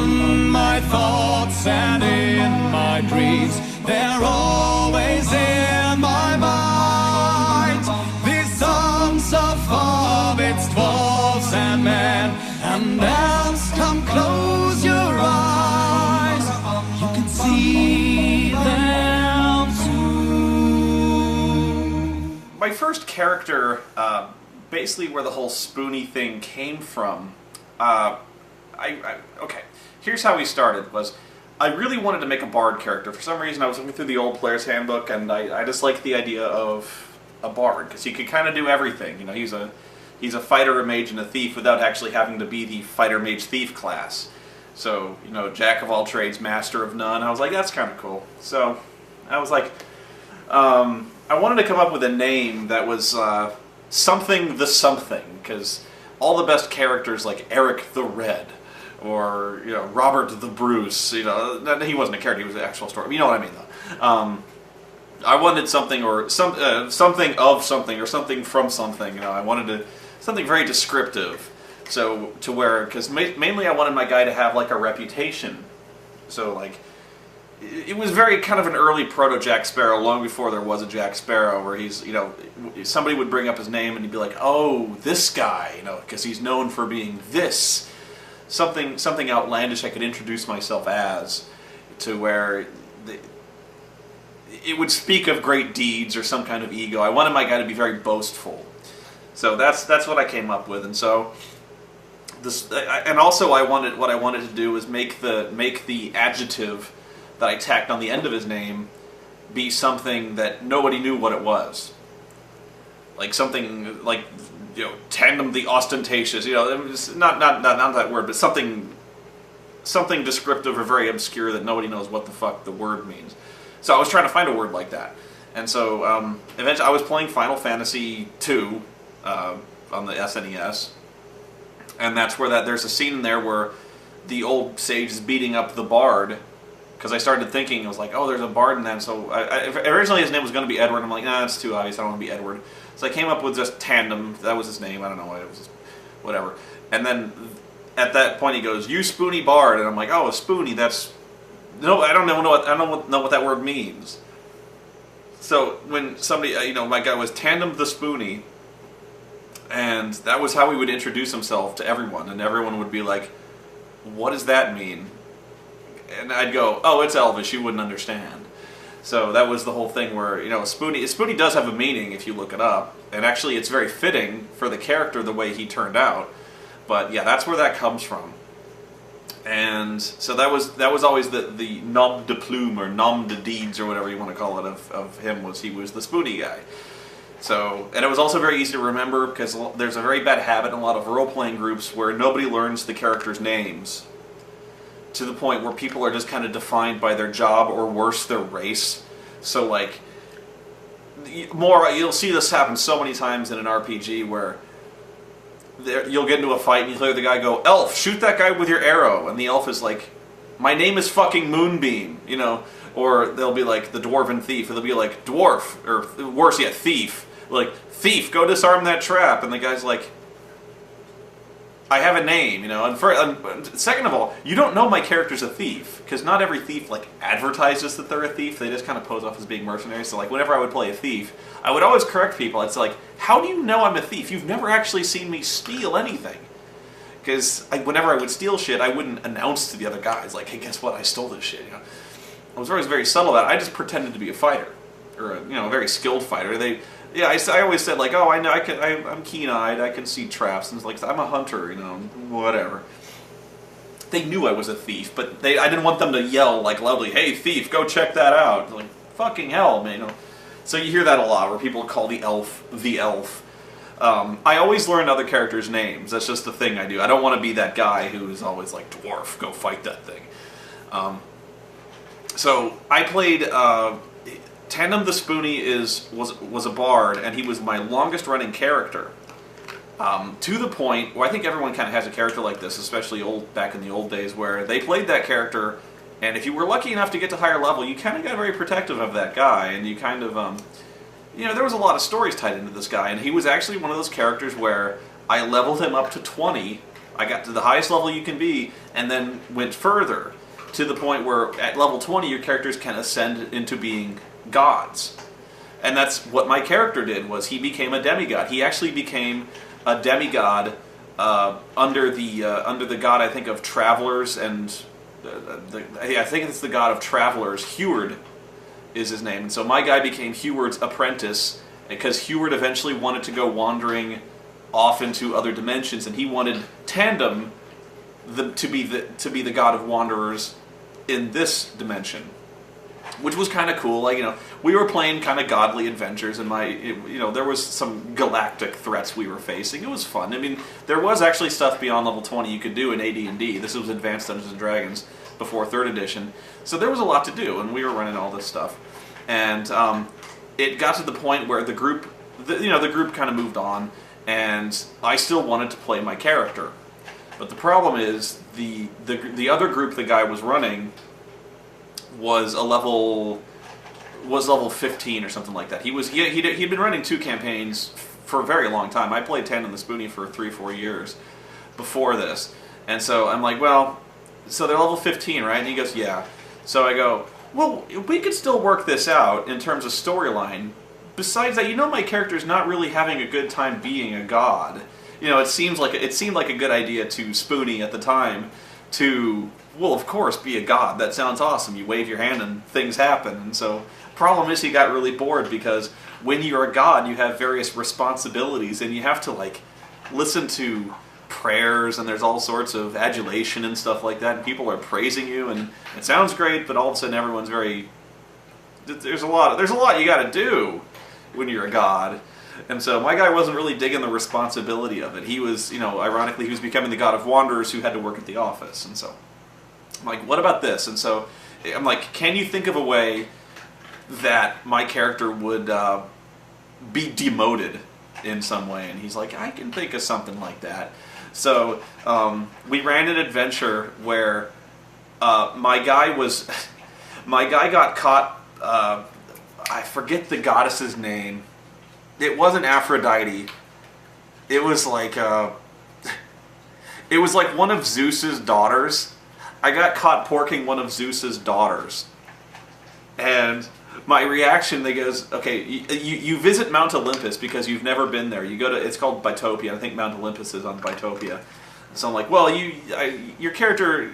In my thoughts and in my dreams, they're always in my mind. These songs of hobbits, dwarves and men, and elves, come close your eyes. You can see them too. My first character, basically where the whole Spoony thing came from, okay, here's how we started, was I really wanted to make a bard character. For some reason I was looking through the old player's handbook, and I just liked the idea of a bard, because he could kind of do everything. You know, he's a fighter, a mage, and a thief without actually having to be the fighter, mage, thief class. So, you know, jack of all trades, master of none. I was like, that's kind of cool. So, I was like, I wanted to come up with a name that was something the something, because all the best characters like Eric the Red, or, you know, Robert the Bruce, you know, he wasn't a character, he was an actual story. You know what I mean, though. I wanted something, or something of something, or something from something. You know, I wanted something very descriptive. So, to where, because mainly I wanted my guy to have, like, a reputation. So, like, it was very kind of an early proto-Jack Sparrow, long before there was a Jack Sparrow, where he's, you know, somebody would bring up his name and he'd be like, oh, this guy, you know, because he's known for being this. Something outlandish I could introduce myself as, to where it would speak of great deeds or some kind of ego. I wanted my guy to be very boastful. So that's what I came up with, and so and also what I wanted to do was make the adjective that I tacked on the end of his name be something that nobody knew what it was. Like something like, you know, Tandem the ostentatious, you know, not that word, but something descriptive or very obscure that nobody knows what the fuck the word means. So I was trying to find a word like that. And so eventually I was playing Final Fantasy II on the SNES. And that's where there's a scene in there where the old sage is beating up the bard, because I started thinking, I was like, oh, there's a bard in that. So originally his name was going to be Edward. I'm like, nah, that's too obvious. I don't want to be Edward. So I came up with just Tandem. That was his name. I don't know why. It was just whatever. And then at that point he goes, "You Spoony Bard," and I'm like, "Oh, a Spoony. That's no. I don't know what that word means." So when somebody, you know, my guy was Tandem the Spoony, and that was how he would introduce himself to everyone, and everyone would be like, "What does that mean?" And I'd go, "Oh, it's Elvish. You wouldn't understand." So that was the whole thing where, you know, Spoony does have a meaning if you look it up, and actually it's very fitting for the character the way he turned out. But yeah, that's where that comes from. And so that was always the nom de plume or nom de deeds or whatever you want to call it of him, was he was the Spoony guy. So, and it was also very easy to remember because there's a very bad habit in a lot of role-playing groups where nobody learns the characters' names, to the point where people are just kind of defined by their job, or worse, their race. So, like, you'll see this happen so many times in an RPG where you'll get into a fight and you hear the guy go, "Elf, shoot that guy with your arrow," and the elf is like, "My name is fucking Moonbeam," you know. Or they'll be like the dwarven thief, or they'll be like, "Dwarf," or worse yet, thief. Like, "Thief, go disarm that trap," and the guy's like, "I have a name," you know. And second of all, you don't know my character's a thief, because not every thief, like, advertises that they're a thief. They just kind of pose off as being mercenaries. So, like, whenever I would play a thief, I would always correct people. It's like, how do you know I'm a thief? You've never actually seen me steal anything. Because whenever I would steal shit, I wouldn't announce to the other guys, like, "Hey, guess what? I stole this shit," you know. I was always very subtle about it. I just pretended to be a fighter, or a very skilled fighter. I always said, like, "Oh, I know, I'm keen-eyed, I can see traps," and it's like, "I'm a hunter," you know, whatever. They knew I was a thief, but I didn't want them to yell, like, loudly, "Hey, thief, go check that out." Like, fucking hell, man, you know. So you hear that a lot, where people call the elf the elf. I always learn other characters' names. That's just the thing I do. I don't want to be that guy who's always like, "Dwarf, go fight that thing." So I played Tandem the Spoony was a bard, and he was my longest running character. To the point where I think everyone kind of has a character like this, especially back in the old days, where they played that character, and if you were lucky enough to get to higher level, you kind of got very protective of that guy, and you kind of, there was a lot of stories tied into this guy, and he was actually one of those characters where I leveled him up to 20. I got to the highest level you can be, and then went further to the point where at level 20 your characters can ascend into being gods. And that's what my character did, was he became a demigod. He actually became a demigod under the god, I think, of travelers, and I think it's the god of travelers. Heward is his name. And so my guy became Heward's apprentice, because Heward eventually wanted to go wandering off into other dimensions, and he wanted Tandem to be the god of wanderers in this dimension, which was kind of cool. Like, we were playing kind of godly adventures, and there was some galactic threats we were facing. It was fun. I mean, there was actually stuff beyond level 20 you could do in AD&D. This was Advanced Dungeons and Dragons before 3rd edition, so there was a lot to do, and we were running all this stuff. And it got to the point where the group kind of moved on, and I still wanted to play my character. But the problem is the other group the guy was running was level 15 or something like that. He'd been running 2 campaigns for a very long time. I played Tandems the Spoony for 3-4 years before this, and so I'm like, well, so they're level 15, right? And he goes, yeah. So I go, well, we could still work this out in terms of storyline. Besides that, my character's not really having a good time being a god. It seemed like a good idea to Spoony at the time to, well, of course, be a god. That sounds awesome. You wave your hand and things happen. And so, problem is, he got really bored, because when you're a god, you have various responsibilities, and you have to, listen to prayers, and there's all sorts of adulation and stuff like that, and people are praising you, and it sounds great, but all of a sudden everyone's there's a lot you gotta do when you're a god. And so my guy wasn't really digging the responsibility of it. He was, ironically, he was becoming the god of wanderers who had to work at the office. And so I'm like, what about this? And so I'm like, can you think of a way that my character would be demoted in some way? And he's like, I can think of something like that. So we ran an adventure where my guy got caught. I forget the goddess's name. It wasn't Aphrodite. It was like one of Zeus's daughters. I got caught porking one of Zeus's daughters, and my reaction, they goes, okay, you visit Mount Olympus because you've never been there. You go to, it's called Bitopia. I think Mount Olympus is on Bitopia. So I'm like, well, your character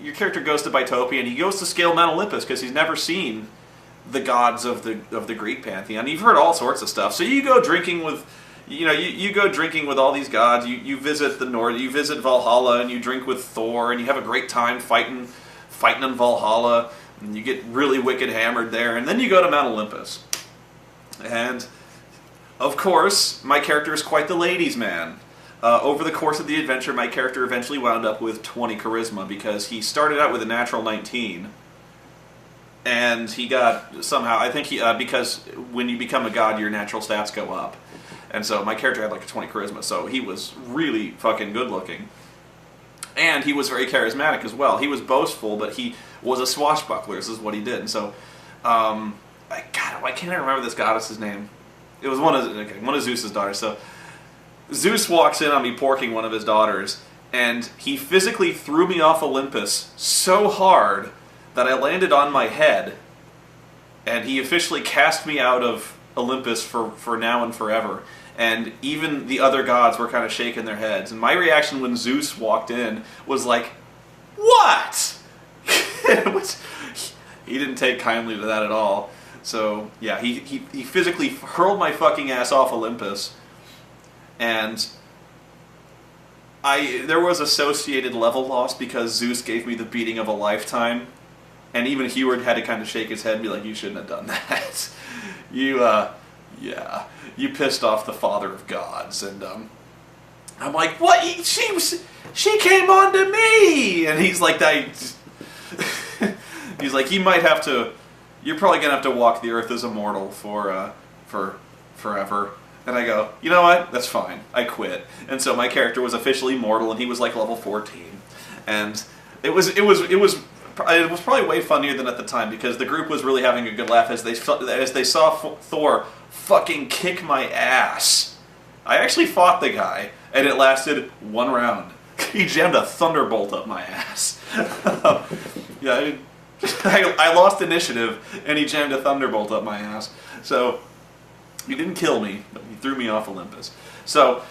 goes to Bitopia, and he goes to scale Mount Olympus because he's never seen the gods of the Greek pantheon. You've heard all sorts of stuff. So you go drinking with, you go drinking with all these gods. You visit the North. You visit Valhalla, and you drink with Thor, and you have a great time fighting in Valhalla. And you get really wicked hammered there, and then you go to Mount Olympus. And of course, my character is quite the ladies' man. Over the course of the adventure, my character eventually wound up with 20 charisma, because he started out with a natural 19. And he got, somehow, I think because when you become a god, your natural stats go up. And so my character had like a 20 charisma, so he was really fucking good looking. And he was very charismatic as well. He was boastful, but he was a swashbuckler. This is what he did. And so, why can't I remember this goddess's name? It was one of Zeus's daughters. So Zeus walks in on me porking one of his daughters, and he physically threw me off Olympus so hard that I landed on my head, and he officially cast me out of Olympus for now and forever. And even the other gods were kind of shaking their heads. And my reaction when Zeus walked in was like, what? He didn't take kindly to that at all. So, yeah, he physically hurled my fucking ass off Olympus. And there was associated level loss because Zeus gave me the beating of a lifetime. And even Heward had to kind of shake his head and be like, you shouldn't have done that. You pissed off the father of gods. And I'm like, what? She came on to me! And he's like, he's like, you're probably going to have to walk the earth as a mortal for forever. And I go, you know what? That's fine. I quit. And so my character was officially mortal, and he was like level 14. And it was probably way funnier than at the time, because the group was really having a good laugh as they saw Thor fucking kick my ass. I actually fought the guy, and it lasted one round. he jammed a thunderbolt up my ass. Yeah, I lost initiative, and he jammed a thunderbolt up my ass. So he didn't kill me, but he threw me off Olympus. So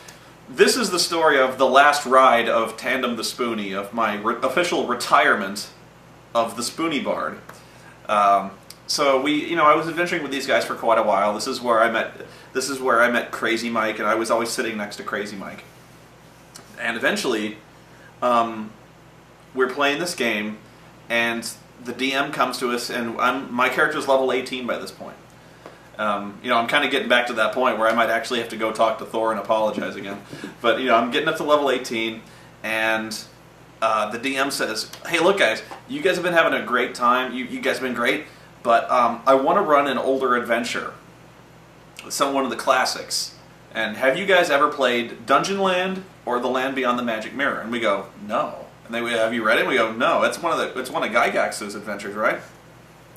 this is the story of the last ride of Tandem the Spoony, of my official retirement of the Spoony Bard. So I was adventuring with these guys for quite a while. This is where I met Crazy Mike, and I was always sitting next to Crazy Mike. And eventually, we're playing this game, and the DM comes to us, and my character's level 18 by this point. I'm kind of getting back to that point where I might actually have to go talk to Thor and apologize again. But, I'm getting up to level 18, and the DM says, hey, look, guys, you guys have been having a great time. You guys have been great, but I want to run an older adventure. One of the classics. And have you guys ever played Dungeon Land or The Land Beyond the Magic Mirror? And we go, no. And they go, have you read it? And we go, no. It's one of Gygax's adventures, right?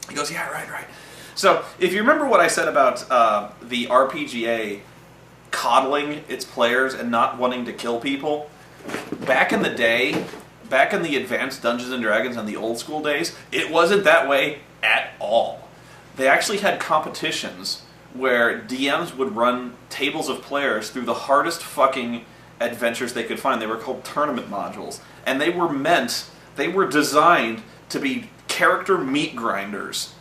He goes, yeah, right. So, if you remember what I said about the RPGA coddling its players and not wanting to kill people, back in the day, back in the advanced Dungeons & Dragons and the old school days, it wasn't that way at all. They actually had competitions where DMs would run tables of players through the hardest fucking adventures they could find. They were called tournament modules. And they were designed to be character meat grinders.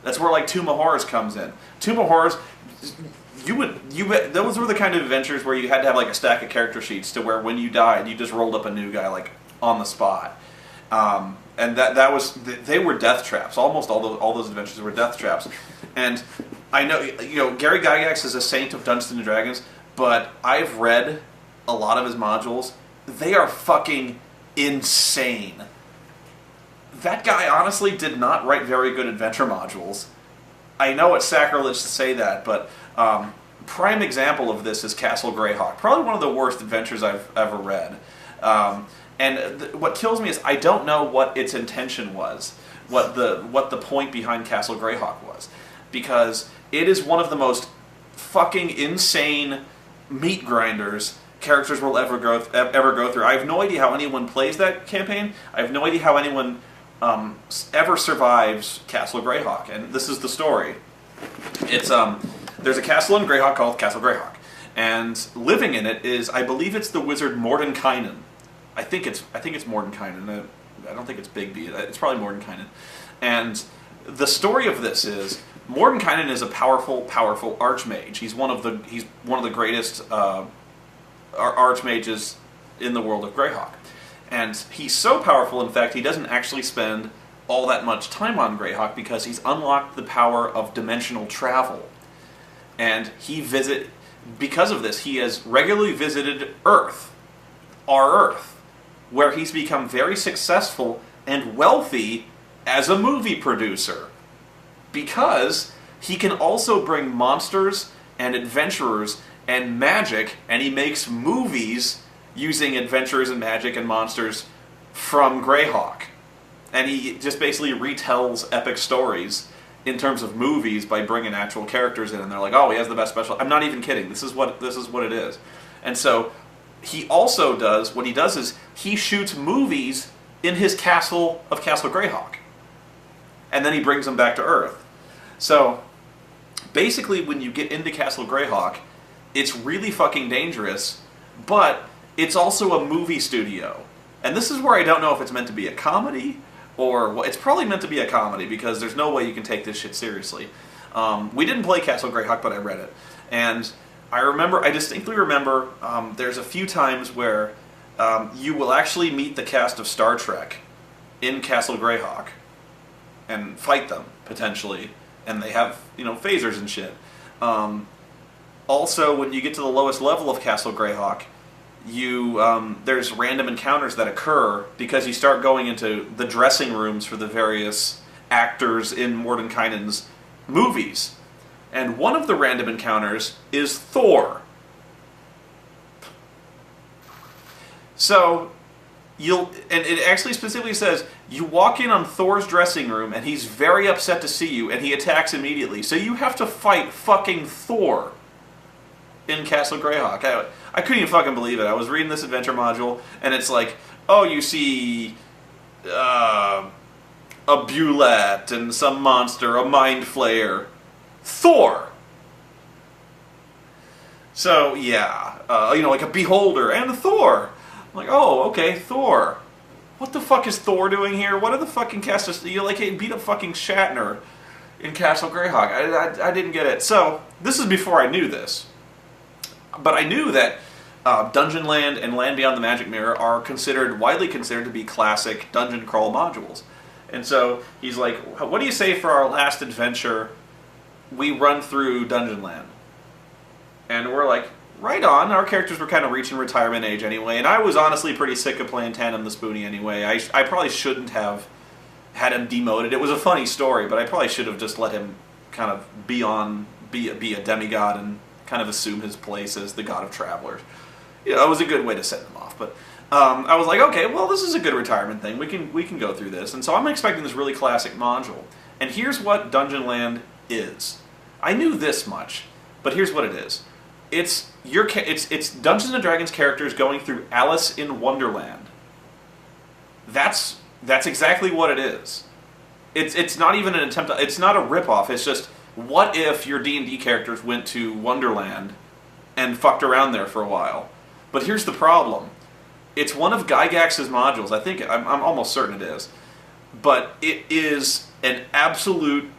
That's where, like, Tomb of Horrors comes in. Tomb of Horrors, those were the kind of adventures where you had to have, like, a stack of character sheets to where when you died, you just rolled up a new guy, like, on the spot. And they were death traps. Almost all those adventures were death traps. And I know, Gary Gygax is a saint of Dungeons & Dragons, but I've read a lot of his modules. They are fucking insane. That guy honestly did not write very good adventure modules. I know it's sacrilege to say that, but prime example of this is Castle Greyhawk. Probably one of the worst adventures I've ever read. What kills me is I don't know what its intention was, what the point behind Castle Greyhawk was, because it is one of the most fucking insane meat grinders characters will ever go through. I have no idea how anyone plays that campaign. I have no idea how anyone ever survives Castle Greyhawk, and this is the story. It's there's a castle in Greyhawk called Castle Greyhawk, and living in it is, I believe it's the wizard Mordenkainen. I think it's Mordenkainen. I don't think it's Bigby. It's probably Mordenkainen. And the story of this is Mordenkainen is a powerful archmage. He's one of the greatest archmages in the world of Greyhawk. And he's so powerful, in fact, he doesn't actually spend all that much time on Greyhawk because he's unlocked the power of dimensional travel. And because of this, he has regularly visited Earth, our Earth, where he's become very successful and wealthy as a movie producer. Because he can also bring monsters and adventurers and magic, and he makes movies using adventures and magic and monsters from Greyhawk. And he just basically retells epic stories in terms of movies by bringing actual characters in, and they're like, oh, he has the best special... I'm not even kidding. This is what it is. And so he also does... What he does is he shoots movies in his castle of Castle Greyhawk. And then he brings them back to Earth. So basically, when you get into Castle Greyhawk, it's really fucking dangerous, but it's also a movie studio. And this is where I don't know if it's meant to be a comedy, or... Well, it's probably meant to be a comedy, because there's no way you can take this shit seriously. We didn't play Castle Greyhawk, but I read it. And I distinctly remember, there's a few times where you will actually meet the cast of Star Trek in Castle Greyhawk and fight them, potentially. And they have, phasers and shit. Also, when you get to the lowest level of Castle Greyhawk, there's random encounters that occur because you start going into the dressing rooms for the various actors in Mordenkainen's movies. And one of the random encounters is Thor. So, and it actually specifically says, you walk in on Thor's dressing room and he's very upset to see you and he attacks immediately. So you have to fight fucking Thor. in Castle Greyhawk. I couldn't even fucking believe it. I was reading this adventure module, and it's like, oh, you see a Bulette and some monster, a Mind Flayer. Thor! So, yeah. Like a Beholder and a Thor. I'm like, oh, okay, Thor. What the fuck is Thor doing here? What are the fucking casters? He beat up fucking Shatner in Castle Greyhawk. I didn't get it. So, this is before I knew this. But I knew that Dungeon Land and Land Beyond the Magic Mirror are widely considered to be classic dungeon crawl modules. And so, he's like, what do you say for our last adventure, we run through Dungeon Land? And we're like, right on. Our characters were kind of reaching retirement age anyway, and I was honestly pretty sick of playing Tandem the Spoony anyway. I probably shouldn't have had him demoted. It was a funny story, but I probably should have just let him kind of be a demigod and kind of assume his place as the god of travelers. It was a good way to set him off. But I was like, okay, well, this is a good retirement thing. We can go through this. And so I'm expecting this really classic module. And here's what Dungeon Land is. I knew this much, but here's what it is. It's Dungeons and Dragons characters going through Alice in Wonderland. That's exactly what it is. It's not even an attempt. It's not a ripoff. It's just, what if your D&D characters went to Wonderland and fucked around there for a while? But here's the problem. It's one of Gygax's modules. I'm almost certain it is. But it is an absolute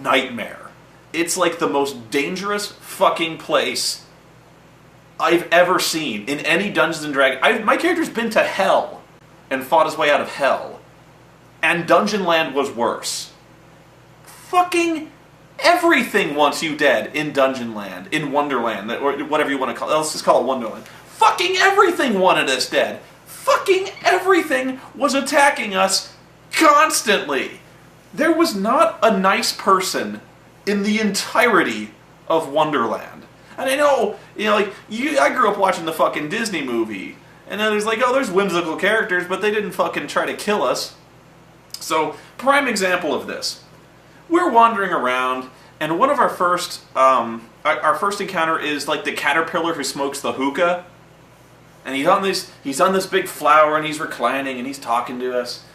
nightmare. It's like the most dangerous fucking place I've ever seen in any Dungeons & Dragons. My character's been to hell and fought his way out of hell. And Dungeon Land was worse. Fucking everything wants you dead in Dungeon Land, in Wonderland, or whatever you want to call it. Let's just call it Wonderland. Fucking everything wanted us dead. Fucking everything was attacking us constantly. There was not a nice person in the entirety of Wonderland. And I know, I grew up watching the fucking Disney movie, and then there's whimsical characters, but they didn't fucking try to kill us. So, prime example of this. We're wandering around, and one of our first encounter is like the caterpillar who smokes the hookah, and he's on this big flower, and he's reclining, and he's talking to us,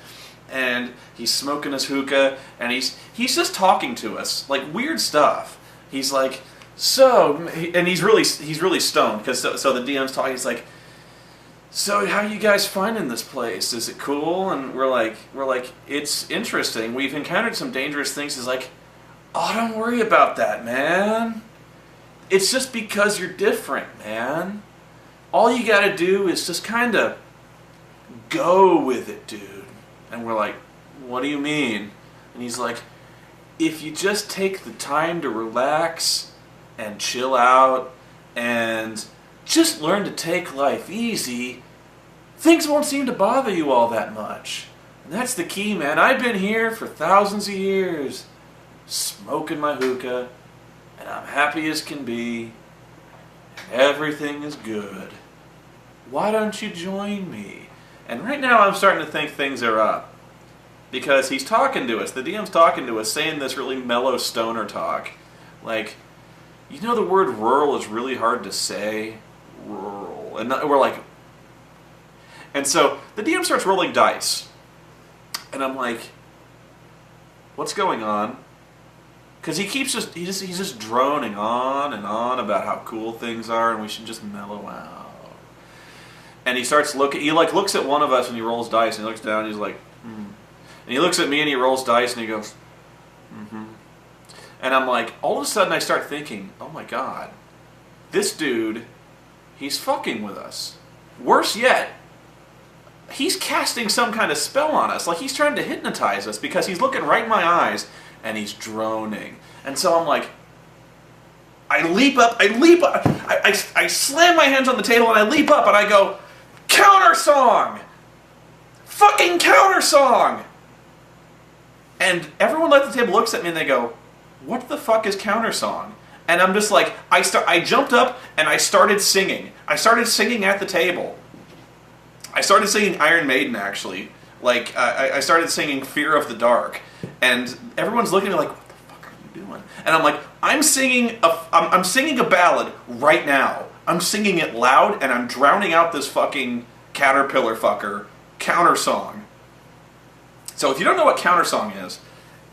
and he's smoking his hookah, and he's just talking to us, like weird stuff. He's like, and he's really stoned, because so the DM's talking. He's like, so how are you guys finding this place? Is it cool? And we're like, it's interesting. We've encountered some dangerous things. He's like, oh, don't worry about that, man. It's just because you're different, man. All you gotta do is just kind of go with it, dude. And we're like, what do you mean? And he's like, if you just take the time to relax and chill out and just learn to take life easy, things won't seem to bother you all that much. And that's the key, man. I've been here for thousands of years, smoking my hookah, and I'm happy as can be, and everything is good. Why don't you join me? And right now I'm starting to think things are up. Because he's talking to us, the DM's talking to us, saying this really mellow stoner talk. Like, the word rural is really hard to say. Rural. And we're like... And so, the DM starts rolling dice. And I'm like, what's going on? Because he's just droning on and on about how cool things are and we should just mellow out. And he starts looks at one of us and he rolls dice and he looks down and he's like, And he looks at me and he rolls dice and he goes, And I'm like, all of a sudden I start thinking, oh my god, this dude, he's fucking with us. Worse yet, he's casting some kind of spell on us. Like he's trying to hypnotize us because he's looking right in my eyes and he's droning. And so I'm like, I leap up, I slam my hands on the table and I leap up and I go, counter song! Fucking counter song! And everyone at the table looks at me and they go, what the fuck is counter song? And I'm just like, I jumped up and I started singing. I started singing at the table. I started singing Iron Maiden, actually. Like, I started singing Fear of the Dark. And everyone's looking at me like, what the fuck are you doing? And I'm like, I'm singing a ballad right now. I'm singing it loud, and I'm drowning out this fucking caterpillar fucker countersong. So if you don't know what countersong is,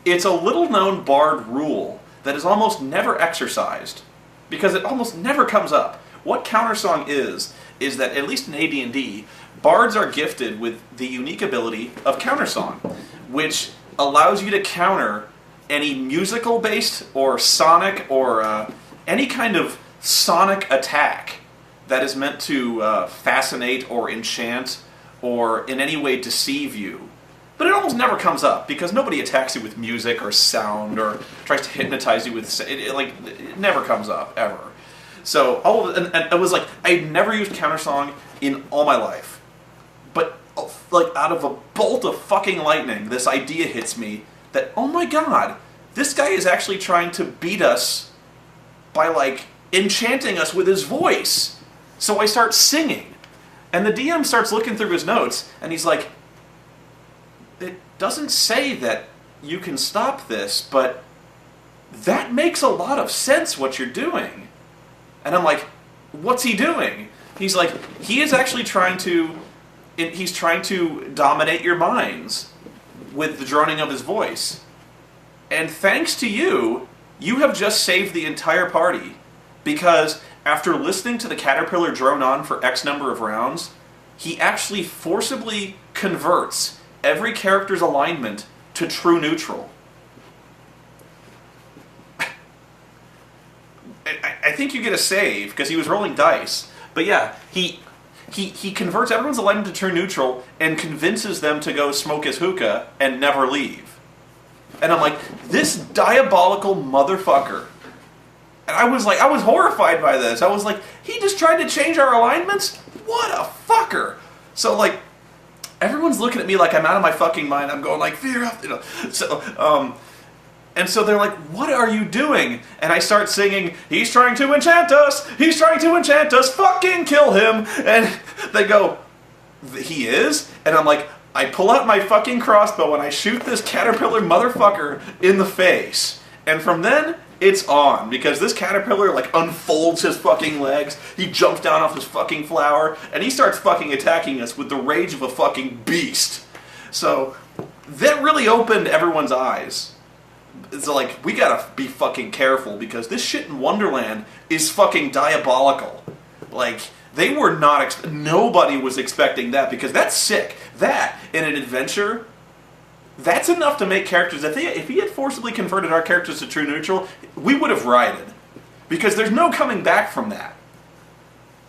it's a little-known bard rule that is almost never exercised, because it almost never comes up. What countersong is that, at least in AD&D, bards are gifted with the unique ability of countersong, which allows you to counter any musical-based or sonic or any kind of sonic attack that is meant to fascinate or enchant or in any way deceive you. But it almost never comes up, because nobody attacks you with music or sound or tries to hypnotize you with... It never comes up, ever. So, and it was like, I'd never used countersong in all my life. But, like, out of a bolt of fucking lightning, this idea hits me that, oh my god, this guy is actually trying to beat us by, like, enchanting us with his voice. So I start singing. And the DM starts looking through his notes, and he's like, it doesn't say that you can stop this, but that makes a lot of sense what you're doing. And I'm like, what's he doing? He's like, he is actually trying to dominate your minds with the droning of his voice. And thanks to you, you have just saved the entire party. Because after listening to the caterpillar drone on for X number of rounds, he actually forcibly converts every character's alignment to true neutral. I think you get a save, because he was rolling dice. But yeah, he converts everyone's alignment to true neutral and convinces them to go smoke his hookah and never leave. And I'm like, this diabolical motherfucker. And I was horrified by this. I was like, he just tried to change our alignments? What a fucker. So, like, everyone's looking at me like I'm out of my fucking mind. I'm going like, fear up, you know. So, and so they're like, what are you doing? And I start singing, he's trying to enchant us! He's trying to enchant us! Fucking kill him! And they go, he is? And I'm like, I pull out my fucking crossbow and I shoot this caterpillar motherfucker in the face. And from then, it's on. Because this caterpillar, like, unfolds his fucking legs, he jumps down off his fucking flower, and he starts fucking attacking us with the rage of a fucking beast. So, that really opened everyone's eyes. It's like, we gotta be fucking careful, because this shit in Wonderland is fucking diabolical. Like, they were not, nobody was expecting that, because that's sick. That, in an adventure, that's enough to make characters, if he had forcibly converted our characters to true neutral, we would have rioted. Because there's no coming back from that.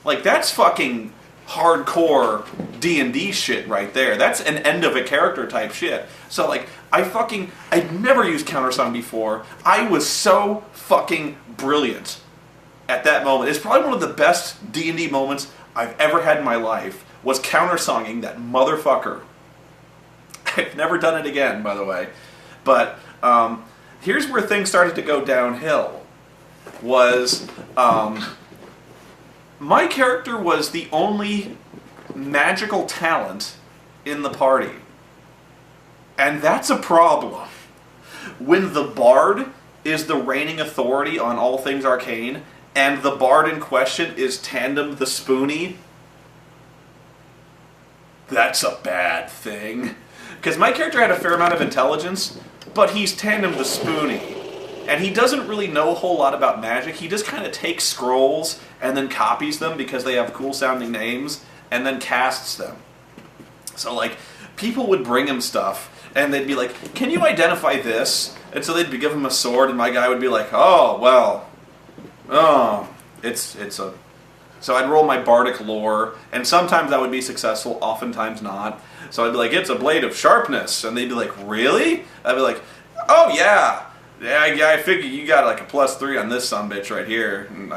Like, that's fucking hardcore D&D shit right there. That's an end of a character type shit. So, like, I'd never used countersong before. I was so fucking brilliant at that moment. It's probably one of the best D&D moments I've ever had in my life, was countersonging that motherfucker. I've never done it again, by the way. But here's where things started to go downhill. Was my character was the only magical talent in the party. And that's a problem. When the bard is the reigning authority on all things arcane, and the bard in question is Tandem the Spoony, that's a bad thing. Because my character had a fair amount of intelligence, but he's Tandem the Spoony. And he doesn't really know a whole lot about magic. He just kind of takes scrolls and then copies them because they have cool sounding names, and then casts them. So, like, people would bring him stuff, and they'd be like, can you identify this? And so they'd give him a sword, and my guy would be like, oh, well, it's a... So I'd roll my bardic lore, and sometimes I would be successful, oftentimes not. So I'd be like, it's a blade of sharpness. And they'd be like, really? I'd be like, oh, yeah. Yeah, I figure you got like a +3 on this sumbitch right here. And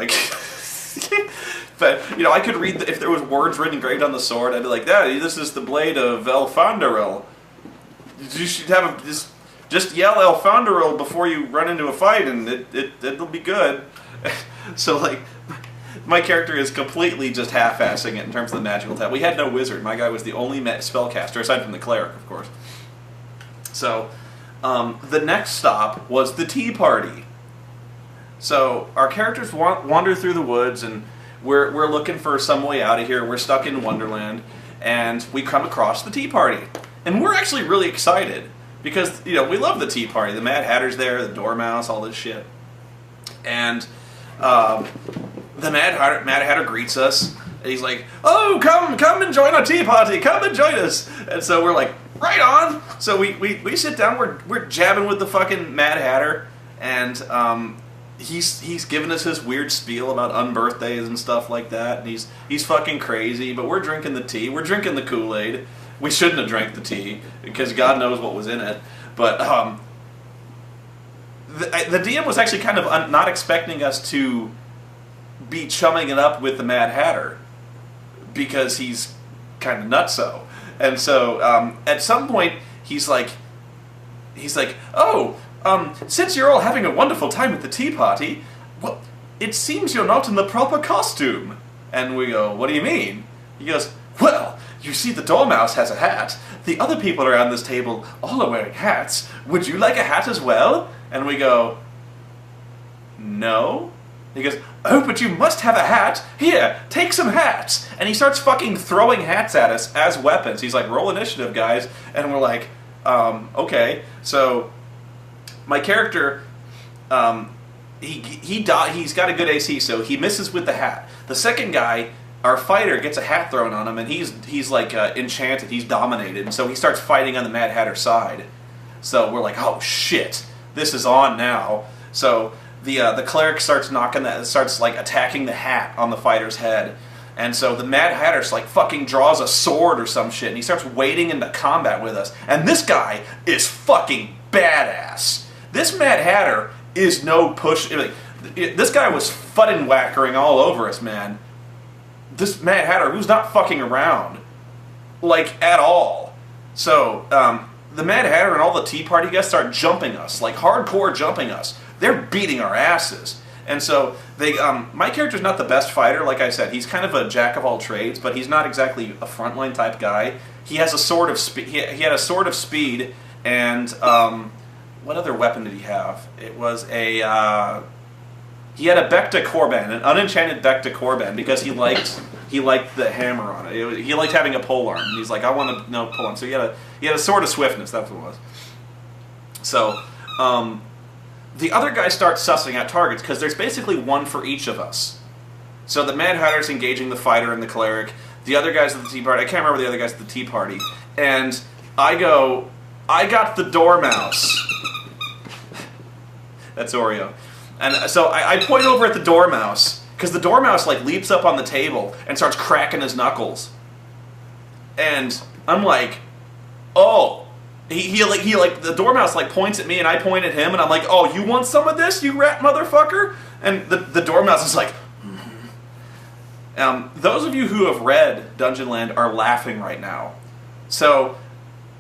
but, you know, I could read, if there was words written engraved on the sword, I'd be like, this is the blade of Elfonderil. You should have just yell Elfonderil before you run into a fight, and it'll be good. So, like, my character is completely just half-assing it in terms of the magical type. We had no wizard. My guy was the only spellcaster, aside from the cleric, of course. So, the next stop was the tea party. So our characters wander through the woods, and we're looking for some way out of here. We're stuck in Wonderland, and we come across the Tea Party. And we're actually really excited, because, we love the Tea Party. The Mad Hatter's there, the Dormouse, all this shit. And the Mad Hatter greets us, and he's like, "Oh, come and join our tea party. Come and join us." And so we're like, "Right on." So we sit down. We're jabbing with the fucking Mad Hatter, and he's giving us his weird spiel about unbirthdays and stuff like that. And he's fucking crazy. But we're drinking the tea. We're drinking the Kool-Aid. We shouldn't have drank the tea, because God knows what was in it. But the DM was actually kind of not expecting us to be chumming it up with the Mad Hatter, because he's kind of nutso. And so at some point he's like, "Oh, since you're all having a wonderful time at the tea party, well, it seems you're not in the proper costume." And we go, "What do you mean?" He goes, "Well, you see the Dormouse has a hat. The other people around this table all are wearing hats. Would you like a hat as well?" And we go, "No." He goes, "Oh, but you must have a hat. Here, take some hats." And he starts fucking throwing hats at us as weapons. He's like, "Roll initiative, guys." And we're like, okay. So my character, he's got a good AC, so he misses with the hat. The second guy, our fighter, gets a hat thrown on him, and he's like enchanted. He's dominated, and so he starts fighting on the Mad Hatter's side. So we're like, "Oh shit, this is on now." So the cleric starts attacking the hat on the fighter's head, and so the Mad Hatter's like fucking draws a sword or some shit, and he starts wading into combat with us. And this guy is fucking badass. This Mad Hatter is no push. This guy was fudding whackering all over us, man. This Mad Hatter, who's not fucking around, like, at all. So the Mad Hatter and all the Tea Party guys start jumping us, like hardcore jumping us. They're beating our asses. And so my character's not the best fighter, like I said. He's kind of a jack of all trades, but he's not exactly a frontline type guy. He has a sword of speed. He had a sword of speed, and what other weapon did he have? It was he had a Becta Korban, an unenchanted Becta Korban, because he liked the hammer on it. He liked having a polearm. And he's like, "I want to know polearm." So he had a sword of swiftness. That's what it was. So the other guy starts sussing out targets, because there's basically one for each of us. So the Mad Hatter's engaging the fighter and the cleric. The other guys at the Tea Party, I can't remember the other guys at the Tea Party. And I go, "I got the Dormouse." That's Oreo. And so I point over at the Dormouse, because the Dormouse like leaps up on the table and starts cracking his knuckles. And I'm like, "Oh." He the Dormouse like points at me, and I point at him, and I'm like, "Oh, you want some of this, you rat motherfucker?" And the Dormouse is like, those of you who have read Dungeonland are laughing right now. So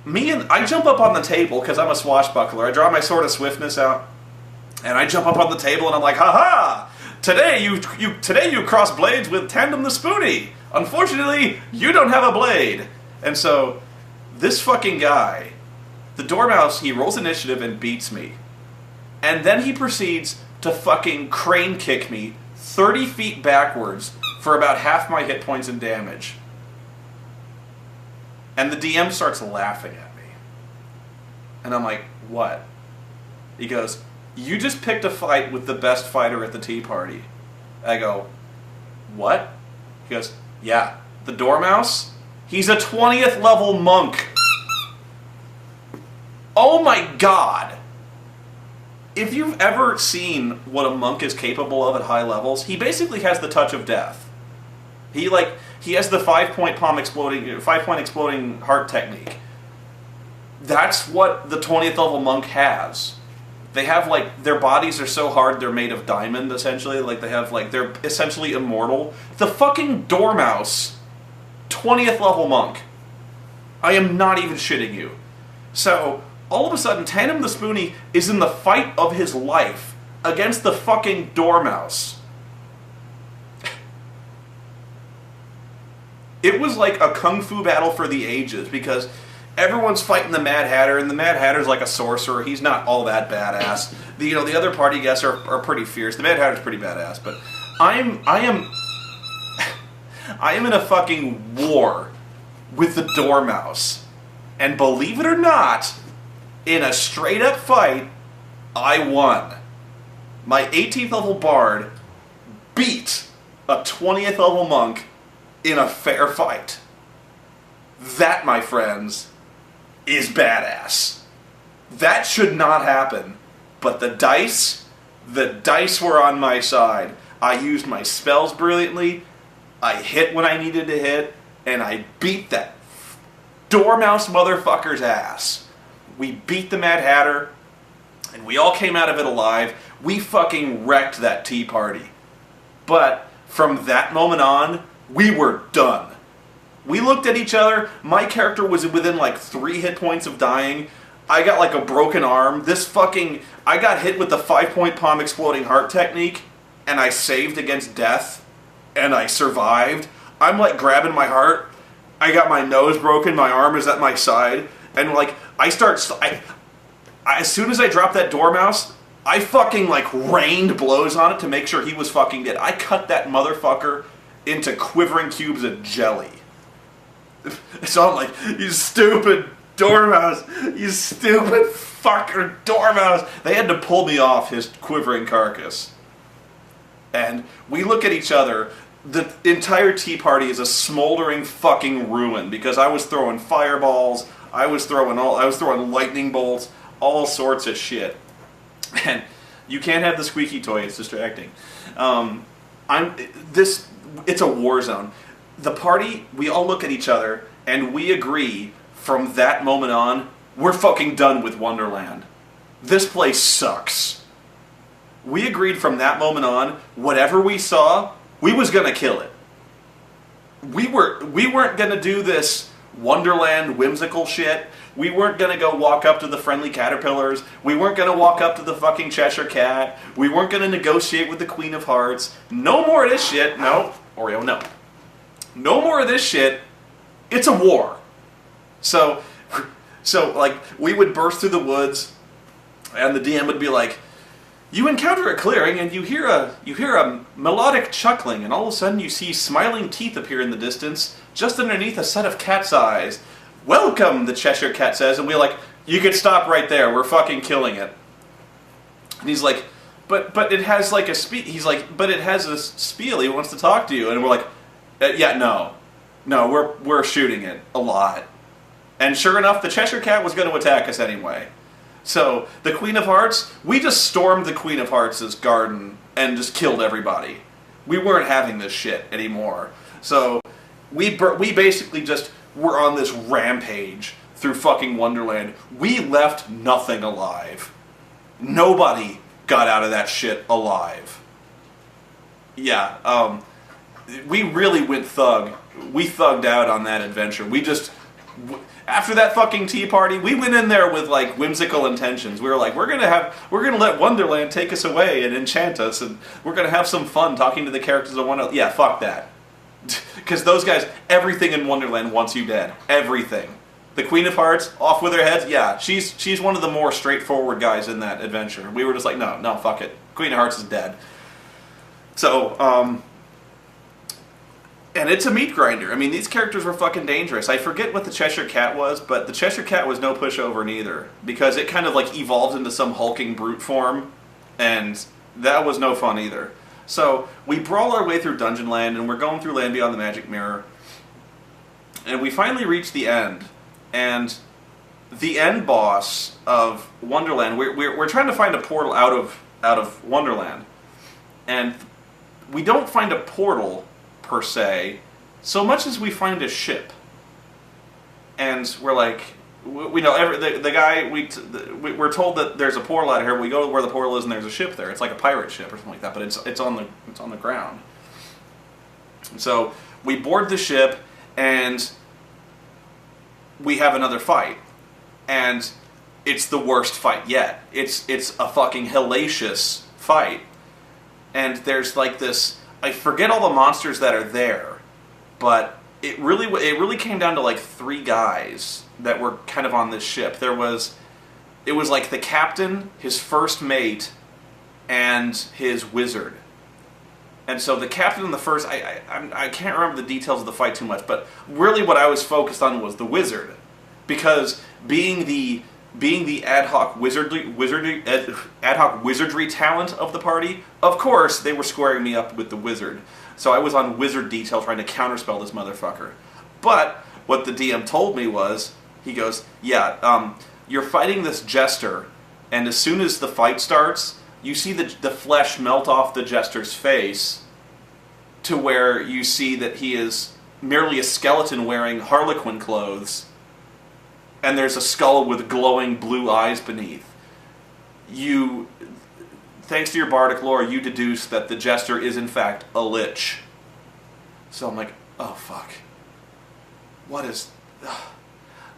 I jump up on the table, because I'm a swashbuckler. I draw my sword of swiftness out, and I jump up on the table, and I'm like, "Ha ha! Today you cross blades with Tandem the Spoony. Unfortunately, you don't have a blade." And so this fucking guy, the Dormouse, he rolls initiative and beats me. And then he proceeds to fucking crane kick me 30 feet backwards for about half my hit points and damage. And the DM starts laughing at me. And I'm like, "What?" He goes, "You just picked a fight with the best fighter at the Tea Party." I go, "What?" He goes, "Yeah, the Dormouse, he's a 20th level monk." Oh my god! If you've ever seen what a monk is capable of at high levels, he basically has the touch of death. He has the 5-point exploding heart technique. That's what the 20th level monk has. They have their bodies are so hard they're made of diamond, essentially. They're essentially immortal. The fucking Dormouse, 20th level monk. I am not even shitting you. So all of a sudden, Tandem the Spoony is in the fight of his life against the fucking Dormouse. It was like a kung fu battle for the ages, because everyone's fighting the Mad Hatter, and the Mad Hatter's like a sorcerer. He's not all that badass. the other party guests are pretty fierce. The Mad Hatter's pretty badass, but I am in a fucking war with the Dormouse. And believe it or not, in a straight up fight, I won. My 18th level bard beat a 20th level monk in a fair fight. That, my friends, is badass. That should not happen. But the dice were on my side. I used my spells brilliantly. I hit when I needed to hit. And I beat that Dormouse motherfucker's ass. We beat the Mad Hatter. And we all came out of it alive. We fucking wrecked that tea party. But from that moment on, we were done. We looked at each other. My character was within like 3 hit points of dying. I got like a broken arm. I got hit with the 5-point palm exploding heart technique, and I saved against death, and I survived. I'm like grabbing my heart. I got my nose broken. My arm is at my side, and like as soon as I dropped that Dormouse, I fucking like rained blows on it to make sure he was fucking dead. I cut that motherfucker into quivering cubes of jelly. So I'm like, you stupid Dormouse, you stupid fucker Dormouse. They had to pull me off his quivering carcass. And we look at each other. The entire tea party is a smoldering fucking ruin because I was throwing fireballs, I was throwing lightning bolts, all sorts of shit. And you can't have the squeaky toy, it's distracting. It's a war zone. The party, we all look at each other, and we agree, from that moment on, we're fucking done with Wonderland. This place sucks. We agreed from that moment on, whatever we saw, we was gonna kill it. We weren't gonna do this Wonderland whimsical shit. We weren't gonna go walk up to the friendly caterpillars. We weren't gonna walk up to the fucking Cheshire Cat. We weren't gonna negotiate with the Queen of Hearts. No more of this shit. No. Oreo, no. No more of this shit. It's a war. So like, we would burst through the woods, and the DM would be like, you encounter a clearing, and you hear a melodic chuckling, and all of a sudden you see smiling teeth appear in the distance, just underneath a set of cat's eyes. Welcome, the Cheshire Cat says, and we're like, you could stop right there, we're fucking killing it. And he's like, but it has like a he's like, but it has a spiel, he wants to talk to you, and we're like, yeah, no, we're shooting it a lot. And sure enough, the Cheshire Cat was going to attack us anyway. So, the Queen of Hearts, we just stormed the Queen of Hearts' garden and just killed everybody. We weren't having this shit anymore. So, we basically just were on this rampage through fucking Wonderland. We left nothing alive. Nobody got out of that shit alive. Yeah, we really went thug. We thugged out on that adventure. After that fucking tea party, we went in there with like whimsical intentions. We were like, we're gonna let Wonderland take us away and enchant us, and we're gonna have some fun talking to the characters of Wonderland. Yeah, fuck that. Because those guys, everything in Wonderland wants you dead. Everything. The Queen of Hearts, off with her heads. Yeah, she's one of the more straightforward guys in that adventure. We were just like, no, fuck it. Queen of Hearts is dead. So, and it's a meat grinder. I mean, these characters were fucking dangerous. I forget what the Cheshire Cat was, but the Cheshire Cat was no pushover neither. Because it kind of like evolved into some hulking brute form, and that was no fun either. So, we brawl our way through Dungeon Land, and we're going through Land Beyond the Magic Mirror. And we finally reach the end. And the end boss of Wonderland, we're trying to find a portal out of Wonderland. And we don't find a portal per se, so much as we find a ship. And we're like, we know the guy, we're told that there's a portal out here. We go where the portal is and there's a ship there. It's like a pirate ship or something like that, but it's on the ground. So we board the ship and we have another fight. And it's the worst fight yet. It's a fucking hellacious fight. And there's like this, I forget all the monsters that are there, but it really came down to like 3 guys that were kind of on this ship. It it was like the captain, his first mate, and his wizard. And so the captain and the first, I can't remember the details of the fight too much, but really what I was focused on was the wizard, because being the ad hoc wizardry talent of the party, of course they were squaring me up with the wizard. So I was on wizard detail trying to counterspell this motherfucker. But what the DM told me was, he goes, yeah, you're fighting this jester, and as soon as the fight starts, you see the flesh melt off the jester's face to where you see that he is merely a skeleton wearing harlequin clothes, and there's a skull with glowing blue eyes beneath. Thanks to your bardic lore, you deduce that the jester is in fact a lich. So I'm like, oh fuck. What is...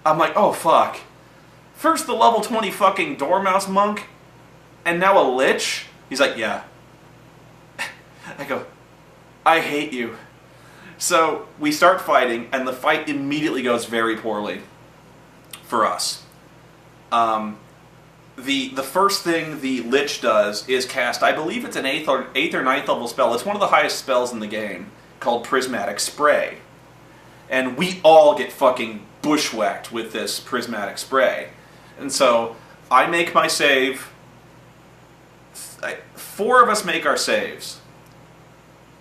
I'm like, oh fuck. First the level 20 fucking Dormouse monk, and now a lich? He's like, yeah. I go, I hate you. So we start fighting, and the fight immediately goes very poorly for us. The first thing the lich does is cast, I believe it's an 8th or 9th level spell. It's one of the highest spells in the game, called Prismatic Spray. And we all get fucking bushwhacked with this Prismatic Spray. And so I make my save. 4 of us make our saves.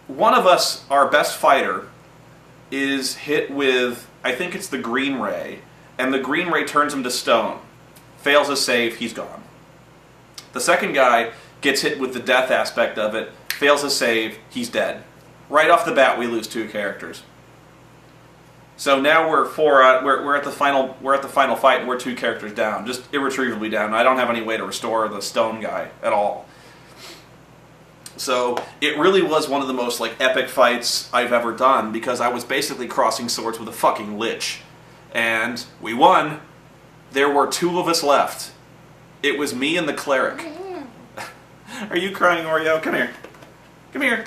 One of us, our best fighter, is hit with, I think it's the green ray, and the green ray turns him to stone. Fails his save, he's gone. The second guy gets hit with the death aspect of it, fails his save, he's dead. Right off the bat, we lose 2 characters. So now we're at the final fight, and we're 2 characters down, just irretrievably down. I don't have any way to restore the stone guy at all. So it really was one of the most epic fights I've ever done, because I was basically crossing swords with a fucking lich, and we won. There were 2 of us left. It was me and the cleric. Are you crying, Oreo? Come here. Come here.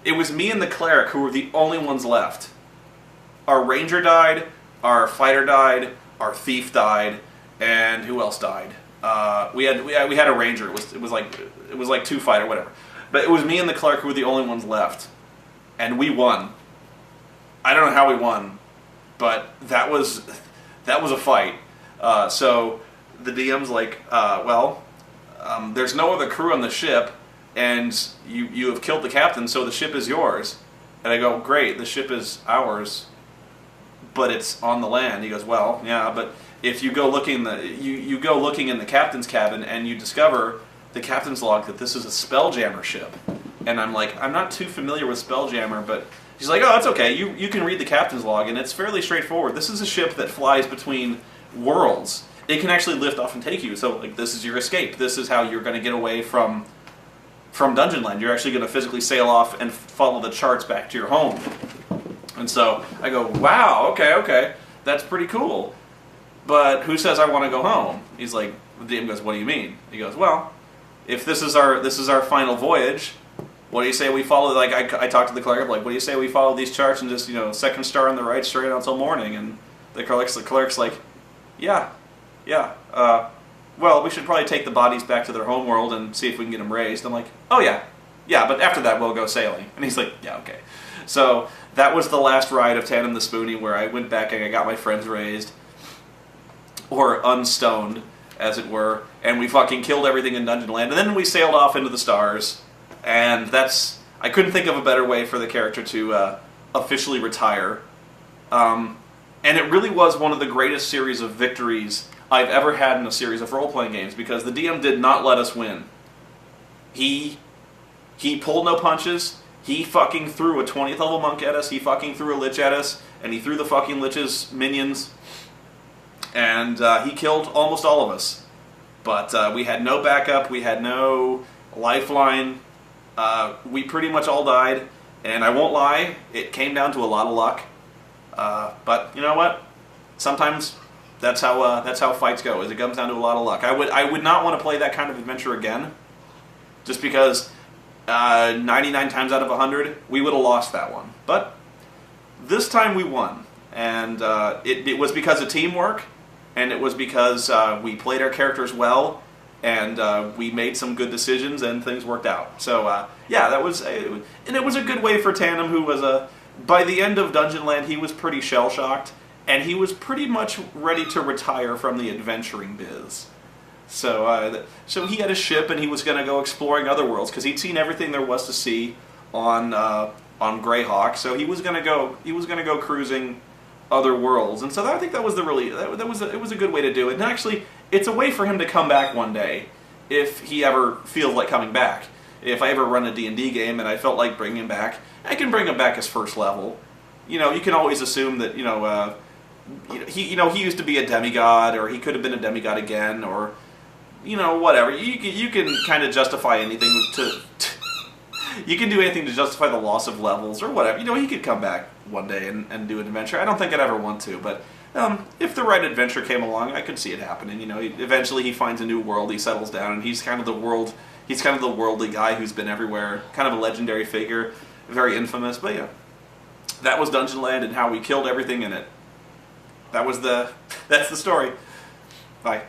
It was me and the cleric who were the only ones left. Our ranger died, our fighter died, our thief died, and who else died? We had a ranger. It was like 2 fighter, whatever. But it was me and the cleric who were the only ones left, and we won. I don't know how we won, but that was a fight. So the DM's like, there's no other crew on the ship, and you have killed the captain, so the ship is yours. And I go, great, the ship is ours, but it's on the land. He goes, well, yeah, but if you go looking you go looking in the captain's cabin, and you discover the captain's log that this is a Spelljammer ship. And I'm like, I'm not too familiar with Spelljammer, but he's like, oh, that's okay. You can read the captain's log, and it's fairly straightforward. This is a ship that flies between worlds. It can actually lift off and take you. So this is your escape. This is how you're going to get away from Dungeon Land. You're actually going to physically sail off and follow the charts back to your home. And so I go, wow, okay, that's pretty cool. But who says I want to go home? He's like, the DM goes, what do you mean? He goes, well, if this is our final voyage, what do you say we follow? I talked to the cleric, what do you say we follow these charts and just second star on the right straight out until morning? And the cleric's like, yeah. Well, we should probably take the bodies back to their homeworld and see if we can get them raised. I'm like, oh yeah, but after that we'll go sailing. And he's like, yeah, okay. So that was the last ride of Tandem the Spoony, where I went back and I got my friends raised, or unstoned, as it were, and we fucking killed everything in Dungeon Land, and then we sailed off into the stars, and I couldn't think of a better way for the character to officially retire. And it really was one of the greatest series of victories I've ever had in a series of role-playing games, because the DM did not let us win. He pulled no punches. He fucking threw a 20th level monk at us, he fucking threw a lich at us, and he threw the fucking lich's minions, and he killed almost all of us. But we had no backup, we had no lifeline, we pretty much all died, and I won't lie, it came down to a lot of luck. But you know what? Sometimes that's how fights go, is it comes down to a lot of luck. I would not want to play that kind of adventure again, just because 99 times out of 100, we would have lost that one. But this time we won, and it was because of teamwork, and it was because we played our characters well, and we made some good decisions, and things worked out. So yeah, that was, and it was a good way for Tandem, who was by the end of Dungeonland, he was pretty shell-shocked, and he was pretty much ready to retire from the adventuring biz. So so he had a ship, and he was going to go exploring other worlds, because he'd seen everything there was to see on Greyhawk. So he was going to go cruising other worlds, and so I think that was it was a good way to do it. And actually, it's a way for him to come back one day if he ever feels like coming back. If I ever run a D&D game and I felt like bringing him back, I can bring him back as first level. You know, you can always assume that he used to be a demigod, or he could have been a demigod again, or whatever. You can kind of justify anything you can do anything to justify the loss of levels or whatever. He could come back one day and do an adventure. I don't think I'd ever want to, but if the right adventure came along, I could see it happening. Eventually he finds a new world, he settles down, and he's kind of the worldly guy who's been everywhere, kind of a legendary figure, very infamous. But yeah, that was Dungeonland and how we killed everything in it. That's the story. Bye.